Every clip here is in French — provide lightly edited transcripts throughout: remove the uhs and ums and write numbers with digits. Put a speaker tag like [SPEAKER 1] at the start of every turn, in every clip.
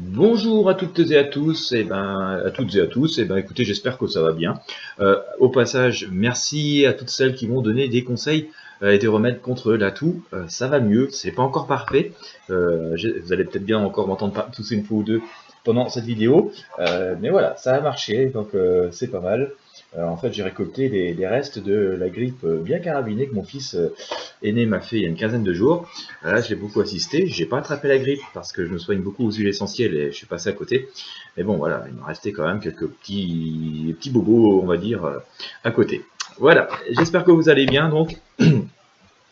[SPEAKER 1] Bonjour à toutes et à tous, à toutes et à tous, écoutez, j'espère que ça va bien. Au passage, merci à toutes celles qui m'ont donné des conseils et des remèdes contre la toux. Ça va mieux, c'est pas encore parfait. Vous allez peut-être bien encore m'entendre tousser une fois ou deux pendant cette vidéo, mais voilà, ça a marché, donc c'est pas mal. En fait, j'ai récolté les restes de la grippe bien carabinée que mon fils aîné m'a fait il y a une quinzaine de jours. Là, je l'ai beaucoup assisté. J'ai pas attrapé la grippe parce que je me soigne beaucoup aux huiles essentielles et je suis passé à côté. Mais bon, voilà, il me restait quand même quelques petits bobos, on va dire, à côté. Voilà, j'espère que vous allez bien. Donc,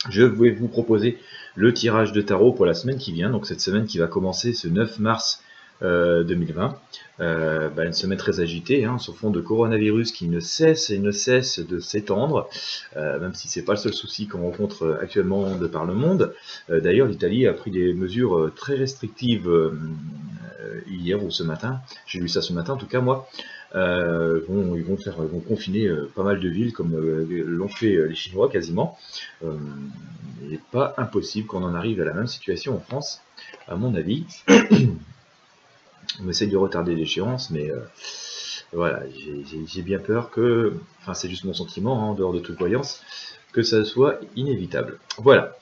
[SPEAKER 1] je vais vous proposer le tirage de tarot pour la semaine qui vient. Donc, cette semaine qui va commencer ce 9 mars 2020. Une semaine très agitée, hein, sur fond de coronavirus qui ne cesse et ne cesse de s'étendre, même si c'est pas le seul souci qu'on rencontre actuellement de par le monde. D'ailleurs, l'Italie a pris des mesures très restrictives hier ou ce matin. J'ai lu ça ce matin, en tout cas moi. Ils vont confiner pas mal de villes comme l'ont fait les Chinois quasiment. Il n'est pas impossible qu'on en arrive à la même situation en France, à mon avis. On essaye de retarder l'échéance, mais voilà, j'ai bien peur que, enfin c'est juste mon sentiment, hein, en dehors de toute voyance, que ça soit inévitable. Voilà.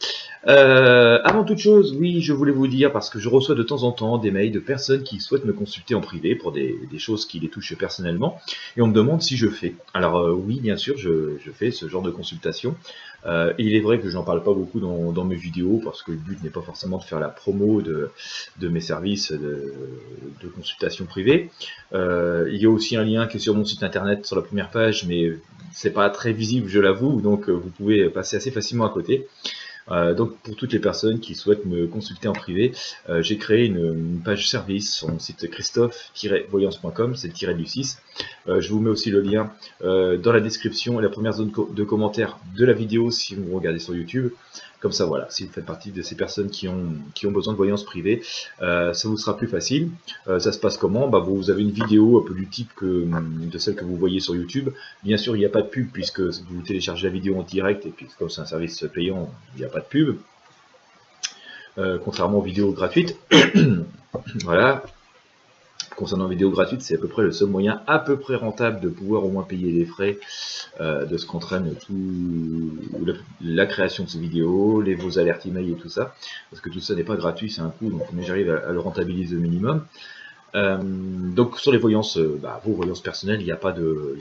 [SPEAKER 1] Avant toute chose, oui, je voulais vous dire, parce que je reçois de temps en temps des mails de personnes qui souhaitent me consulter en privé pour des choses qui les touchent personnellement, et on me demande si je fais. Alors oui, bien sûr, je fais ce genre de consultation. Il est vrai que je n'en parle pas beaucoup dans mes vidéos, parce que le but n'est pas forcément de faire la promo de mes services de consultation privée. Il y a aussi un lien qui est sur mon site internet, sur la première page, mais c'est pas très visible, je l'avoue, donc vous pouvez passer assez facilement à côté. Donc pour toutes les personnes qui souhaitent me consulter en privé, j'ai créé une page service sur mon site christophe-voyance.com, c'est le tiret du 6. Je vous mets aussi le lien dans la description et la première zone de commentaires de la vidéo si vous regardez sur YouTube. Comme ça, voilà, si vous faites partie de ces personnes qui ont besoin de voyance privée, ça vous sera plus facile. Ça se passe comment? Vous avez une vidéo un peu du type de celle que vous voyez sur YouTube. Bien sûr, il n'y a pas de pub puisque vous téléchargez la vidéo en direct et puis comme c'est un service payant, il n'y a pas de pub. Contrairement aux vidéos gratuites. Voilà. Concernant les vidéos gratuites, c'est à peu près le seul moyen à peu près rentable de pouvoir au moins payer les frais de ce qu'entraîne la création de ces vidéos, vos alertes email et tout ça. Parce que tout ça n'est pas gratuit, c'est un coût, donc mais j'arrive à le rentabiliser au minimum. Donc sur les voyances, vos voyances personnelles, il n'y a pas de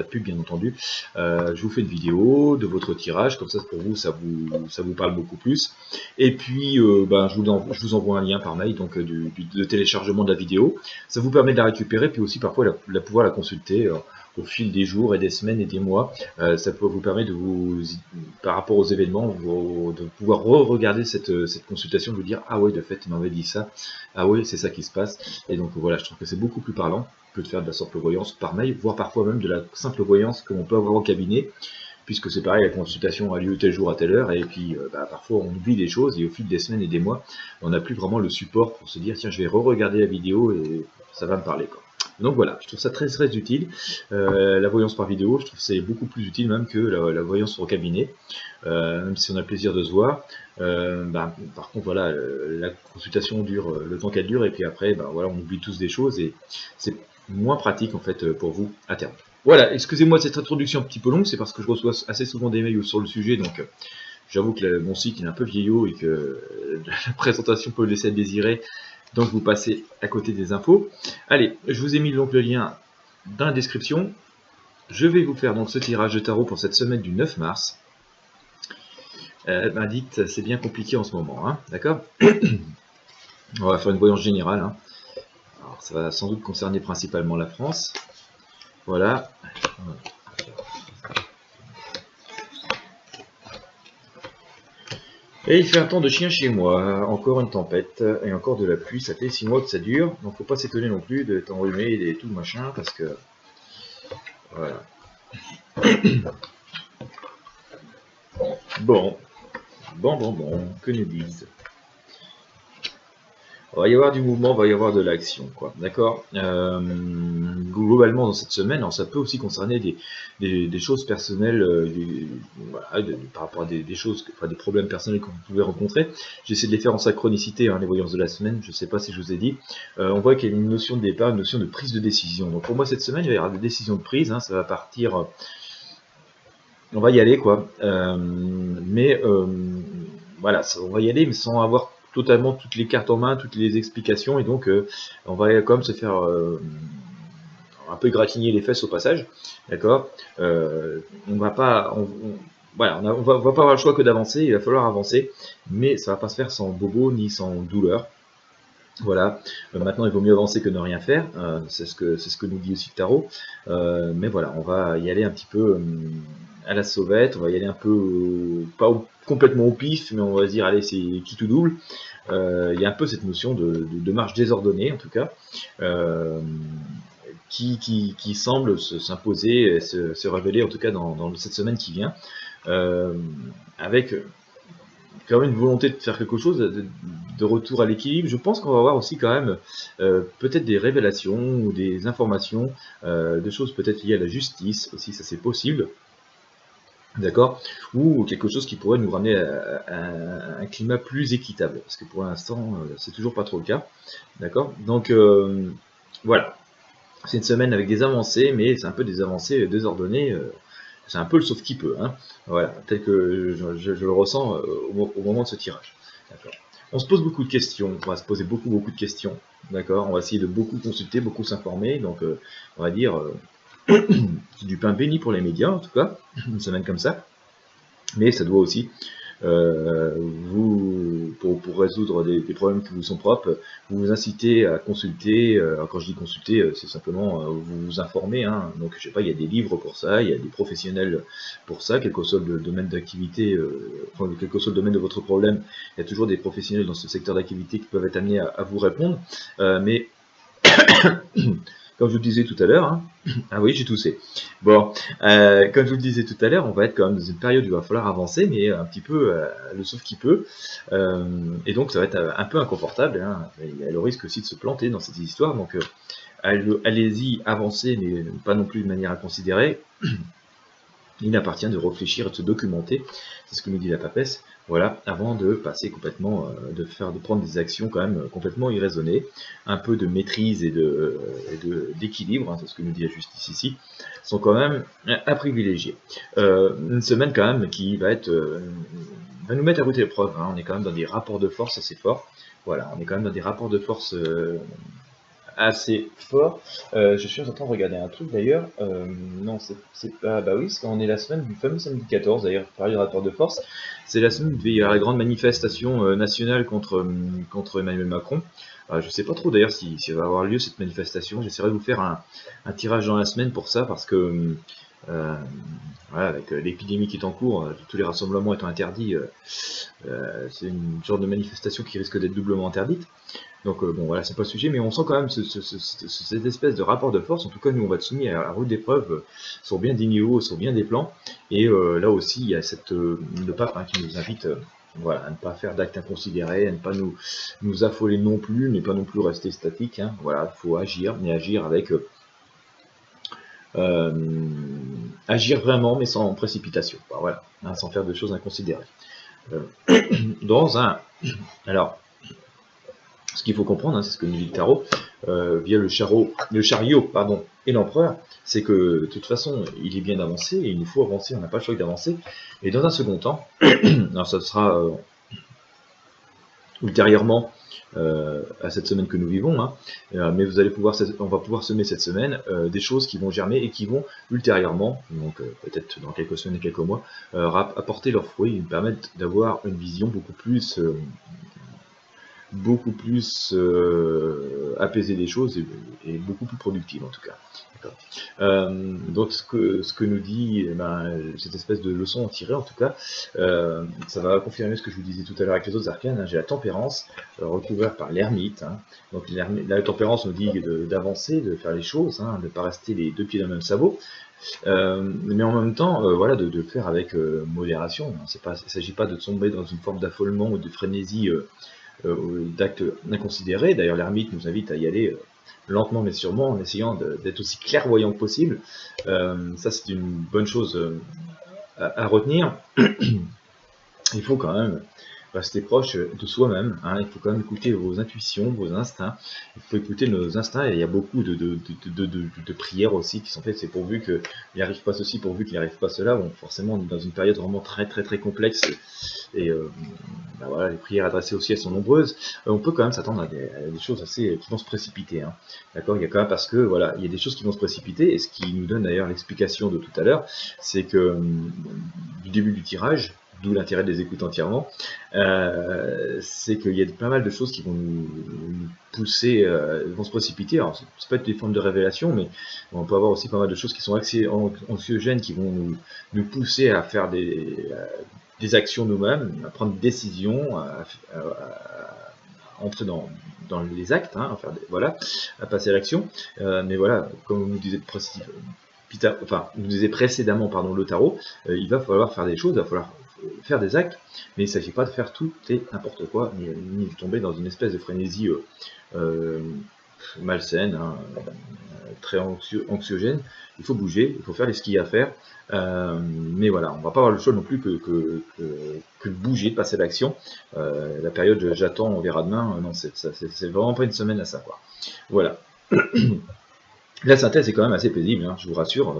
[SPEAKER 1] pub bien entendu. Je vous fais une vidéo de votre tirage, comme ça pour vous ça vous parle beaucoup plus. Et puis je vous envoie un lien par mail donc de téléchargement de la vidéo. Ça vous permet de la récupérer, puis aussi parfois pouvoir la consulter au fil des jours et des semaines et des mois. Ça peut vous permettre par rapport aux événements, de pouvoir re-regarder cette consultation, de vous dire ah ouais de fait il m'avait dit ça, ah ouais c'est ça qui se passe. Et donc voilà, je trouve que c'est beaucoup plus parlant que de faire de la simple voyance par mail, voire parfois même de la simple voyance que l'on peut avoir au cabinet, puisque c'est pareil, la consultation a lieu tel jour à telle heure, et puis parfois on oublie des choses, et au fil des semaines et des mois, on n'a plus vraiment le support pour se dire tiens je vais re-regarder la vidéo et ça va me parler quoi. Donc voilà, je trouve ça très très utile. La voyance par vidéo, je trouve que c'est beaucoup plus utile même que la voyance au cabinet, même si on a le plaisir de se voir. Par contre, voilà, la consultation dure le temps qu'elle dure, et puis après, voilà, on oublie tous des choses, et c'est moins pratique en fait pour vous à terme. Voilà, excusez-moi de cette introduction un petit peu longue, c'est parce que je reçois assez souvent des mails sur le sujet, donc j'avoue que mon site est un peu vieillot et que la présentation peut laisser à désirer, donc vous passez à côté des infos. Allez, je vous ai mis donc le lien dans la description. Je vais vous faire donc ce tirage de tarot pour cette semaine du 9 mars. Dites, c'est bien compliqué en ce moment, hein, d'accord? On va faire une voyance générale. Hein. Alors, ça va sans doute concerner principalement la France. Voilà. Et il fait un temps de chien chez moi, encore une tempête et encore de la pluie, ça fait 6 mois que ça dure, donc faut pas s'étonner non plus d'être enrhumé et tout machin, parce que voilà. Bon, que nous disent. Il va y avoir du mouvement, il va y avoir de l'action, quoi, d'accord. globalement dans cette semaine. Alors ça peut aussi concerner des choses personnelles, voilà, par rapport à des choses, enfin des problèmes personnels que vous pouvez rencontrer. J'essaie de les faire en synchronicité, hein, les voyances de la semaine. Je ne sais pas si je vous ai dit. On voit qu'il y a une notion de départ, une notion de prise de décision. Donc pour moi cette semaine, il va y avoir des décisions de prise. Hein, ça va partir. On va y aller quoi. Voilà, on va y aller, mais sans avoir totalement toutes les cartes en main, toutes les explications, et donc on va quand même se faire un peu gratigner les fesses au passage, d'accord. On va pas, voilà, on va pas avoir le choix que d'avancer, il va falloir avancer, mais ça va pas se faire sans bobo ni sans douleur. Voilà, maintenant il vaut mieux avancer que ne rien faire, c'est ce que nous dit aussi le tarot, mais voilà, on va y aller un petit peu à la sauvette, on va y aller un peu, pas complètement au pif, mais on va se dire, allez, c'est qui tout double. Il y a un peu cette notion de marche désordonnée, en tout cas, qui semble s'imposer et se révéler, en tout cas, dans cette semaine qui vient, avec quand même une volonté de faire quelque chose, de retour à l'équilibre. Je pense qu'on va avoir aussi quand même peut-être des révélations ou des informations, de choses peut-être liées à la justice, aussi ça c'est possible. D'accord, ou quelque chose qui pourrait nous ramener à un climat plus équitable, parce que pour l'instant, c'est toujours pas trop le cas. D'accord, donc voilà, c'est une semaine avec des avancées, mais c'est un peu des avancées désordonnées. C'est un peu le sauf qui peut, hein. Voilà, tel que je le ressens au moment de ce tirage. On se pose beaucoup de questions, on va se poser beaucoup de questions. D'accord, on va essayer de beaucoup consulter, beaucoup s'informer. Donc, on va dire. C'est du pain béni pour les médias, en tout cas, une semaine comme ça. Mais ça doit aussi, pour résoudre des problèmes qui vous sont propres, vous inciter à consulter. Quand je dis consulter, c'est simplement vous informer. Hein. Donc, je sais pas, il y a des livres pour ça, il y a des professionnels pour ça, quel que soit le domaine d'activité, enfin, quel que soit le domaine de votre problème, il y a toujours des professionnels dans ce secteur d'activité qui peuvent être amenés à vous répondre. Mais comme je vous le disais tout à l'heure, hein, ah oui, j'ai toussé. Bon, comme je vous le disais tout à l'heure, on va être quand même dans une période où il va falloir avancer, mais un petit peu le sauf qui peut. Et donc, ça va être un peu inconfortable. Hein. Il y a le risque aussi de se planter dans cette histoire. Donc, allez-y, avancez, mais pas non plus de manière inconsidérée. Il appartient de réfléchir et de se documenter, c'est ce que nous dit la papesse, voilà, avant de passer complètement, de prendre des actions quand même complètement irraisonnées, un peu de maîtrise et d'équilibre, hein, c'est ce que nous dit la justice ici, sont quand même à privilégier. Une semaine quand même qui va nous mettre à rude épreuve, hein. On est quand même dans des rapports de force assez forts, voilà, on est quand même dans des rapports de force assez fort. Je suis en train de regarder un truc d'ailleurs. Non, c'est pas. Bah oui, parce qu'on est la semaine du fameux samedi 14, d'ailleurs, pareil, rapport de force. C'est la semaine où il devait y avoir la grande manifestation nationale contre Emmanuel Macron. Je sais pas trop d'ailleurs si va avoir lieu cette manifestation. J'essaierai de vous faire un tirage dans la semaine pour ça, parce que voilà, avec l'épidémie qui est en cours, tous les rassemblements étant interdits, c'est une sorte de manifestation qui risque d'être doublement interdite. Donc bon voilà, c'est pas le sujet, mais on sent quand même cette espèce de rapport de force. En tout cas, nous on va être soumis à rude épreuve sur bien des niveaux, sur bien des plans. Et là aussi, il y a le pape, hein, qui nous invite voilà, à ne pas faire d'actes inconsidérés, à ne pas nous affoler non plus, mais pas non plus rester statique. Hein. Voilà, il faut agir, mais agir avec agir vraiment, mais sans précipitation. Voilà, hein, sans faire de choses inconsidérées. Alors, ce qu'il faut comprendre, hein, c'est ce que nous dit le tarot, via le chariot pardon, et l'empereur, c'est que de toute façon, il est bien d'avancer, et il nous faut avancer, on n'a pas le choix d'avancer. Et dans un second temps, alors ça sera ultérieurement à cette semaine que nous vivons, hein, mais on va pouvoir semer cette semaine des choses qui vont germer et qui vont ultérieurement, donc peut-être dans quelques semaines et quelques mois, apporter leurs fruits et nous permettre d'avoir une vision beaucoup plus apaisée des choses et beaucoup plus productive en tout cas. Donc ce que nous dit cette espèce de leçon à tirer en tout cas, ça va confirmer ce que je vous disais tout à l'heure avec les autres arcanes. Hein. J'ai la tempérance recouverte par l'ermite. Hein. Donc la tempérance nous dit d'avancer, de faire les choses, hein, de ne pas rester les deux pieds dans le même sabot. Mais en même temps, voilà, de le faire avec modération. Il ne s'agit pas de tomber dans une forme d'affolement ou de frénésie d'actes inconsidérés. D'ailleurs, l'ermite nous invite à y aller lentement mais sûrement, en essayant d'être aussi clairvoyant que possible. Ça, c'est une bonne chose à retenir. Il faut quand même rester proche de soi-même, hein. Il faut quand même écouter vos intuitions, vos instincts. Il faut écouter nos instincts, et il y a beaucoup de prières aussi qui sont faites. C'est pourvu qu'il n'y arrive pas ceci, pourvu qu'il n'y arrive pas cela. Bon, forcément, on est dans une période vraiment très complexe, et ben voilà, les prières adressées au ciel sont nombreuses. On peut quand même s'attendre à des choses assez qui vont se précipiter, hein. D'accord, il y a quand même, parce que voilà, il y a des choses qui vont se précipiter, et ce qui nous donne d'ailleurs l'explication de tout à l'heure, c'est que du début du tirage, d'où l'intérêt de les écouter entièrement, c'est qu'il y a pas mal de choses qui vont nous pousser, vont se précipiter. Alors, ça peut être des formes de révélation, mais on peut avoir aussi pas mal de choses qui sont anxiogènes, qui vont nous pousser à faire des actions nous-mêmes, à prendre des décisions, à entrer dans les actes, hein, voilà, à passer à l'action. Mais voilà, comme vous nous disait précédemment, le tarot, il va falloir faire des choses, il va falloir faire des actes, mais il ne s'agit pas de faire tout et n'importe quoi, ni de tomber dans une espèce de frénésie malsaine, hein, très anxiogène. Il faut bouger, il faut faire ce qu'il y a à faire, mais voilà, on va pas avoir le choix non plus que de bouger, de passer à l'action. La période j'attends, on verra demain, non, c'est vraiment pas une semaine à ça, quoi. Voilà. La synthèse est quand même assez paisible, hein, je vous rassure.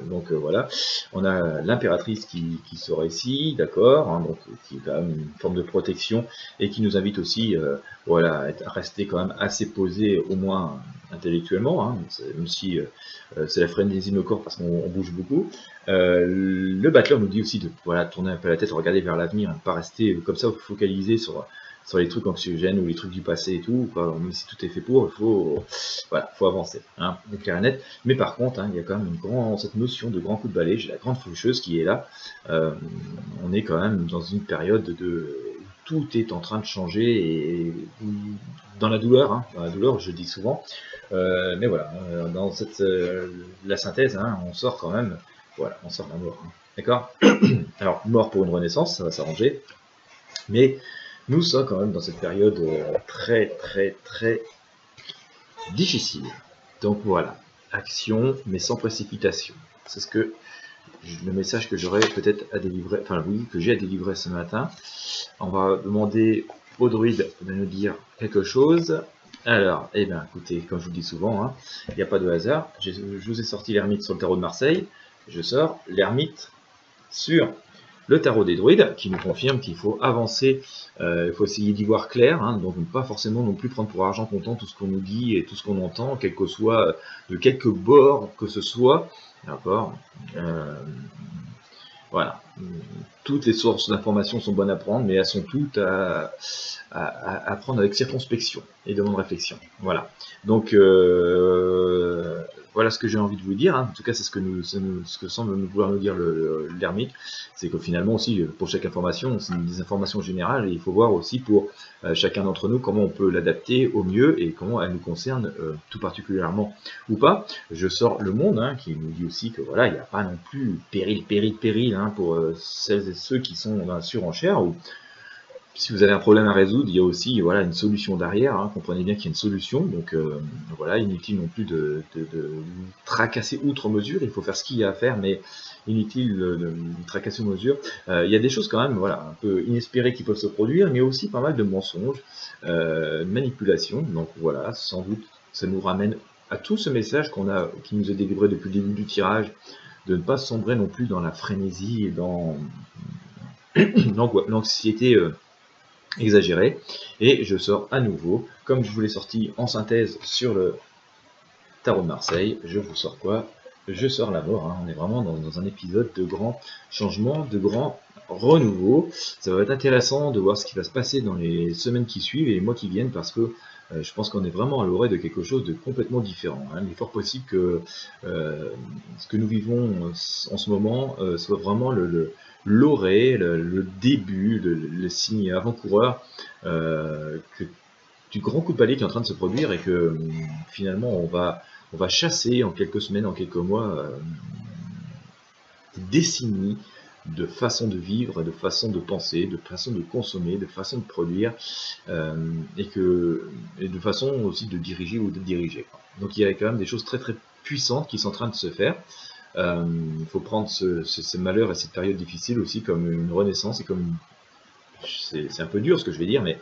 [SPEAKER 1] Donc voilà, on a l'impératrice qui sera ici, d'accord, hein, donc qui est quand même une forme de protection, et qui nous invite aussi, voilà, à rester quand même assez posé, au moins intellectuellement, hein, même si c'est la frénésie de nos corps parce qu'on bouge beaucoup. Le battleur nous dit aussi de voilà, tourner un peu la tête, regarder vers l'avenir, ne pas rester comme ça focalisé sur les trucs anxiogènes ou les trucs du passé et tout, quoi. Même si tout est fait pour, voilà, faut avancer, hein, clair et net. Mais par contre, hein, il y a quand même cette notion de grand coup de balai. J'ai la grande faucheuse qui est là. On est quand même dans une période tout est en train de changer, et dans la douleur, hein, je dis souvent. Mais voilà, dans la synthèse, hein, on sort quand même, voilà, on sort de la mort, hein. D'accord. Alors, mort pour une renaissance, ça va s'arranger, mais nous sommes quand même dans cette période très difficile. Donc voilà, action, mais sans précipitation. C'est le message que j'aurais peut-être à délivrer, enfin oui, que j'ai à délivrer ce matin. On va demander au druide de nous dire quelque chose. Alors, eh bien, écoutez, comme je vous le dis souvent, hein, il n'y a pas de hasard. Je vous ai sorti l'ermite sur le tarot de Marseille. Je sors l'ermite sur le tarot des druides, qui nous confirme qu'il faut avancer, il faut essayer d'y voir clair, hein, donc pas forcément non plus prendre pour argent comptant tout ce qu'on nous dit et tout ce qu'on entend, quel que soit, de quelque bord que ce soit, d'accord, voilà. Toutes les sources d'informations sont bonnes à prendre, mais elles sont toutes à prendre avec circonspection et de bonne réflexion. Voilà. Donc, voilà ce que j'ai envie de vous dire, hein. En tout cas, c'est ce que semble vouloir nous dire l'ermite. C'est que finalement aussi, pour chaque information, c'est des informations générales, et il faut voir aussi pour chacun d'entre nous comment on peut l'adapter au mieux et comment elle nous concerne tout particulièrement ou pas. Je sors le monde, hein, qui nous dit aussi que voilà, il n'y a pas non plus péril, hein, pour celles et ceux qui sont dans la surenchère, ou si vous avez un problème à résoudre, il y a aussi voilà, une solution derrière, hein. Comprenez bien qu'il y a une solution, donc voilà, inutile non plus de tracasser outre mesure. Il faut faire ce qu'il y a à faire, mais inutile de tracasser outre mesure. Il y a des choses quand même voilà, un peu inespérées qui peuvent se produire, mais aussi pas mal de mensonges, de manipulations. Donc voilà, sans doute, ça nous ramène à tout ce message qui nous est délivré depuis le début du tirage, de ne pas sombrer non plus dans la frénésie et dans l'anxiété exagérée. Et je sors à nouveau, comme je vous l'ai sorti en synthèse sur le tarot de Marseille, je vous sors quoi? Je sors la mort, hein. On est vraiment dans un épisode de grand changement, de grand renouveau. Ça va être intéressant de voir ce qui va se passer dans les semaines qui suivent et les mois qui viennent, parce que je pense qu'on est vraiment à l'oreille de quelque chose de complètement différent, hein. Il est fort possible que ce que nous vivons en ce moment soit vraiment l'orée, le début, le signe avant-coureur du grand coup de balai qui est en train de se produire, et que finalement on va chasser en quelques semaines, en quelques mois, des décennies de façon de vivre, de façon de penser, de façon de consommer, de façon de produire, et de façon aussi de diriger ou de diriger. Donc il y a quand même des choses très très puissantes qui sont en train de se faire. Il faut prendre ce malheur et cette période difficile aussi comme une renaissance et comme c'est un peu dur ce que je vais dire, mais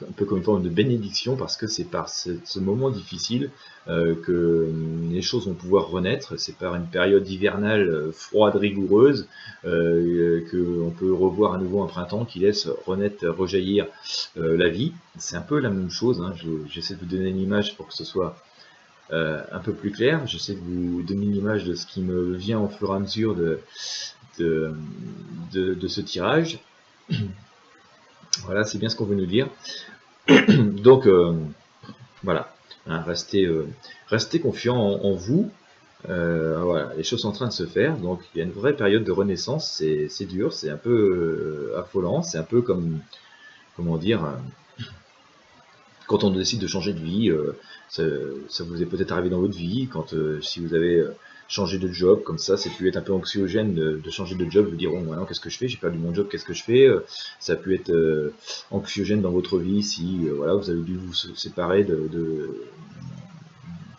[SPEAKER 1] un peu comme une forme de bénédiction, parce que c'est par ce moment difficile que les choses vont pouvoir renaître. C'est par une période hivernale froide, rigoureuse, qu'on peut revoir à nouveau un printemps qui laisse renaître, rejaillir la vie. C'est un peu la même chose, hein. J'essaie de vous donner une image pour que ce soit un peu plus clair. J'essaie de vous donner une image de ce qui me vient au fur et à mesure de ce tirage. Voilà, c'est bien ce qu'on veut nous dire. Donc, voilà, hein, restez confiants en vous. Voilà, les choses sont en train de se faire, donc il y a une vraie période de renaissance. C'est dur, c'est un peu affolant, c'est un peu comme, comment dire, quand on décide de changer de vie. Ça vous est peut-être arrivé dans votre vie, quand si vous avez changé de job comme ça pu être un peu anxiogène de changer de job, de dire oh maintenant qu'est-ce que je fais, j'ai perdu mon job, qu'est-ce que je fais. Ça a pu être anxiogène dans votre vie si voilà, vous avez dû vous séparer de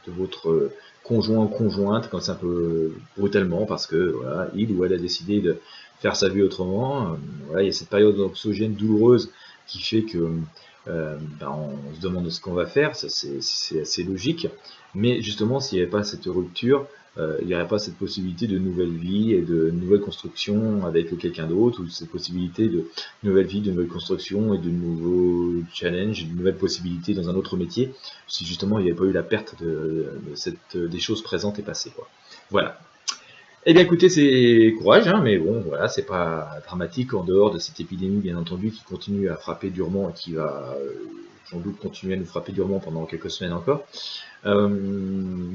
[SPEAKER 1] votre conjoint ou conjointe, comme ça un peu brutalement, parce que voilà, il ou elle a décidé de faire sa vie autrement. Voilà, il y a cette période anxiogène douloureuse qui fait que on se demande ce qu'on va faire, c'est assez logique, mais justement s'il n'y avait pas cette rupture, il n'y aurait pas cette possibilité de nouvelle vie et de nouvelle construction avec quelqu'un d'autre, ou cette possibilité de nouvelle vie, de nouvelle construction et de nouveaux challenges, de nouvelles possibilités dans un autre métier, si justement il n'y avait pas eu la perte des choses présentes et passées, quoi. Voilà. Eh bien écoutez, c'est courage, hein, mais bon, voilà, c'est pas dramatique en dehors de cette épidémie, bien entendu, qui continue à frapper durement et qui va sans doute continuer à nous frapper durement pendant quelques semaines encore.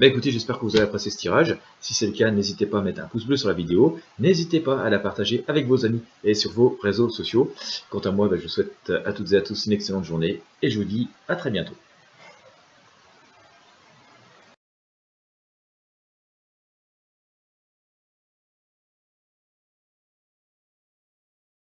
[SPEAKER 1] Écoutez, j'espère que vous avez apprécié ce tirage. Si c'est le cas, n'hésitez pas à mettre un pouce bleu sur la vidéo. N'hésitez pas à la partager avec vos amis et sur vos réseaux sociaux. Quant à moi, je vous souhaite à toutes et à tous une excellente journée et je vous dis à très bientôt.